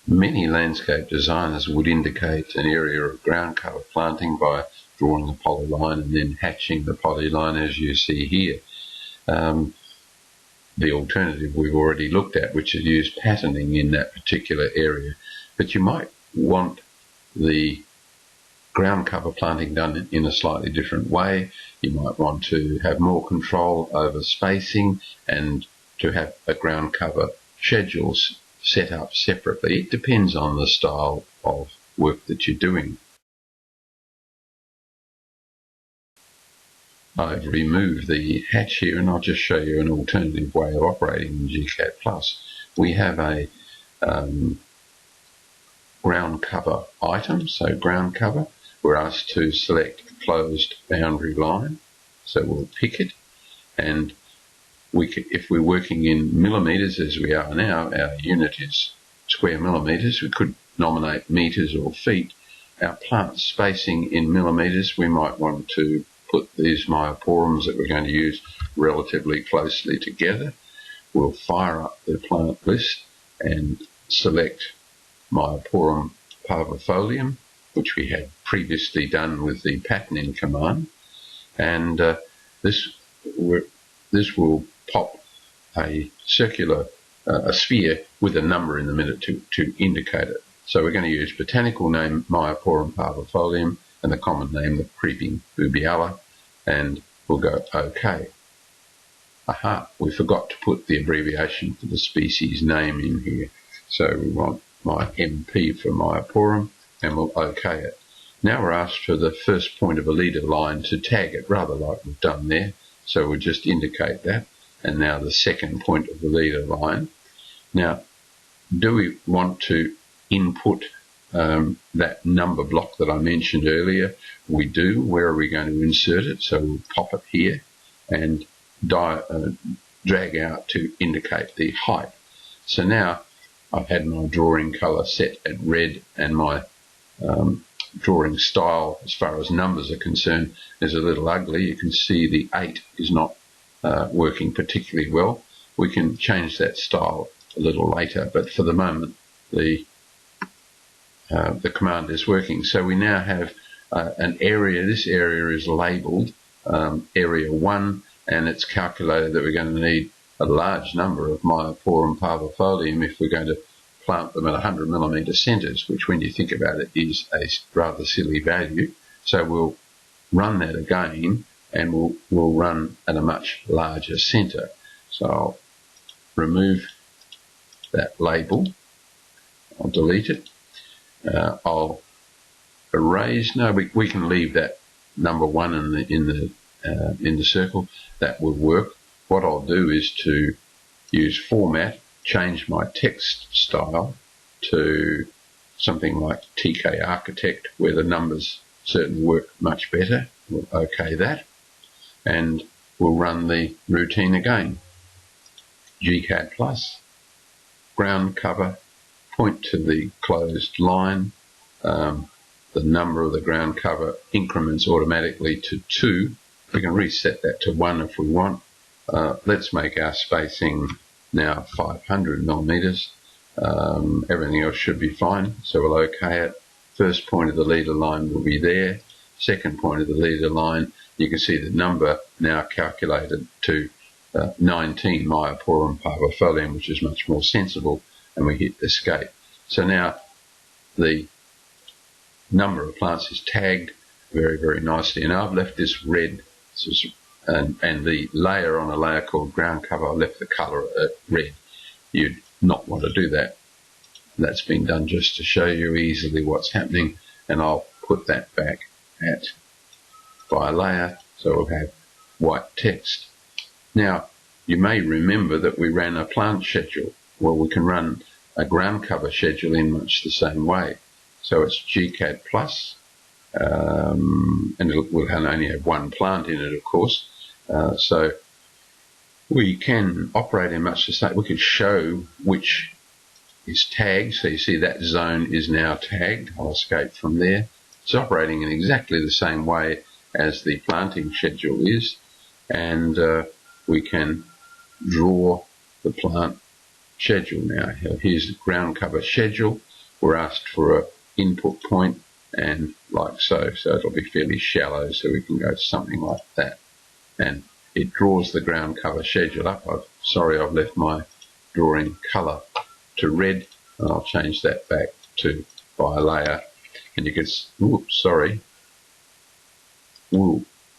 Many landscape designers would indicate an area of ground cover planting by drawing a polyline and then hatching the polyline as you see here. The alternative we've already looked at, which is use patterning in that particular area. But you might want the ground cover planting done in a slightly different way. You might want to have more control over spacing and to have a ground cover schedules set up separately. It depends on the style of work that you're doing. I've removed the hatch here, and I'll just show you an alternative way of operating in gCADPlus. We have a ground cover item, so ground cover. We're asked to select a closed boundary line, so we'll pick it, and if we're working in millimetres as we are now, our unit is square millimetres. We could nominate metres or feet. Our plant spacing in millimetres, we might want to put these myoporums that we're going to use relatively closely together. We'll fire up the plant list and select myoporum parvifolium, which we had previously done with the patterning command, and this will pop a circular a sphere with a number in the middle to indicate it. So we're going to use botanical name Myoporum parvifolium and the common name the creeping Bubiala, and we'll go OK. Aha, we forgot to put the abbreviation for the species name in here. So we want my MP for Myoporum, and we'll OK it. Now we're asked for the first point of a leader line to tag it, rather like we've done there. So we'll just indicate that. And now the second point of the leader line. Now, do we want to input that number block that I mentioned earlier? We do. Where are we going to insert it? So we'll pop it here and drag out to indicate the height. So now I've had my drawing colour set at red, and my drawing style as far as numbers are concerned is a little ugly. You can see the 8 is not working particularly well. We can change that style a little later, but for the moment the command is working. So we now have an area. This area is labelled area 1, and it's calculated that we're going to need a large number of Myoporum parvifolium if we're going to plant them at 100mm centres, which when you think about it is a rather silly value. So we'll run that again, and we'll run at a much larger centre. So I'll remove that label. I'll delete it. I'll erase. No, we can leave that number 1 in the circle. That will work. What I'll do is to use format, change my text style to something like TK Architect, where the numbers certainly work much better. We'll OK that, and we'll run the routine again. gCADPlus, ground cover, point to the closed line. The number of the ground cover increments automatically to 2. We can reset that to 1 if we want. Let's make our spacing now 500mm. Everything else should be fine, so we'll OK it. First point of the leader line will be there. Second point of the leader line, you can see the number now calculated to 19 Myoporum parvifolium, which is much more sensible, and we hit escape. So now the number of plants is tagged very, very nicely, and I've left this red, and the layer on a layer called ground cover, I left the colour red. You'd not want to do that. That's been done just to show you easily what's happening, and I'll put that back at by layer, so we'll have white text. Now, you may remember that we ran a plant schedule. Well, we can run a ground cover schedule in much the same way. So it's gCADPlus, and we'll only have one plant in it, of course. So we can operate in much the same. We could show which is tagged. So you see that zone is now tagged. I'll escape from there. It's operating in exactly the same way as the planting schedule is, and we can draw the plant schedule now. Here's the ground cover schedule. we're asked for an input point, and like so. So it'll be fairly shallow, so we can go to something like that. And it draws the ground cover schedule up. I've left my drawing colour to red, and I'll change that back to by layer. And you can,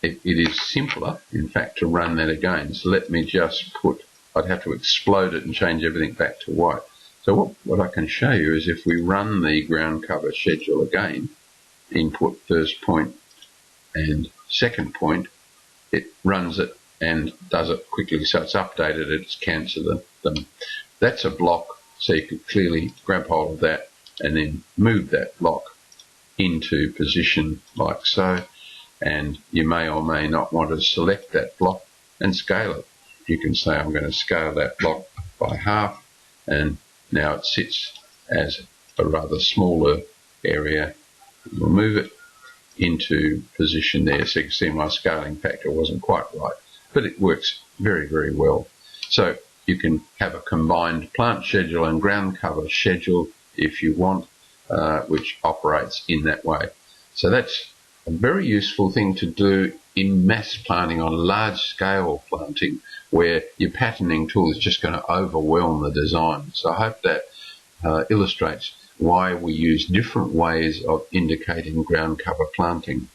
it is simpler, in fact, to run that again. So let me just I'd have to explode it and change everything back to white. So what I can show you is if we run the ground cover schedule again, input first point and second point, it runs it and does it quickly. So it's updated, it's cancelled them. That's a block, so you could clearly grab hold of that and then move that block into position like so. And you may or may not want to select that block and scale it. You can say I'm going to scale that block by half, and now it sits as a rather smaller area. We'll move it into position there, so you can see my scaling factor wasn't quite right, but it works very, very well. So you can have a combined plant schedule and ground cover schedule if you want, which operates in that way. So that's a very useful thing to do in mass planting, on large scale planting, where your patterning tool is just going to overwhelm the design. So I hope that illustrates why we use different ways of indicating ground cover planting.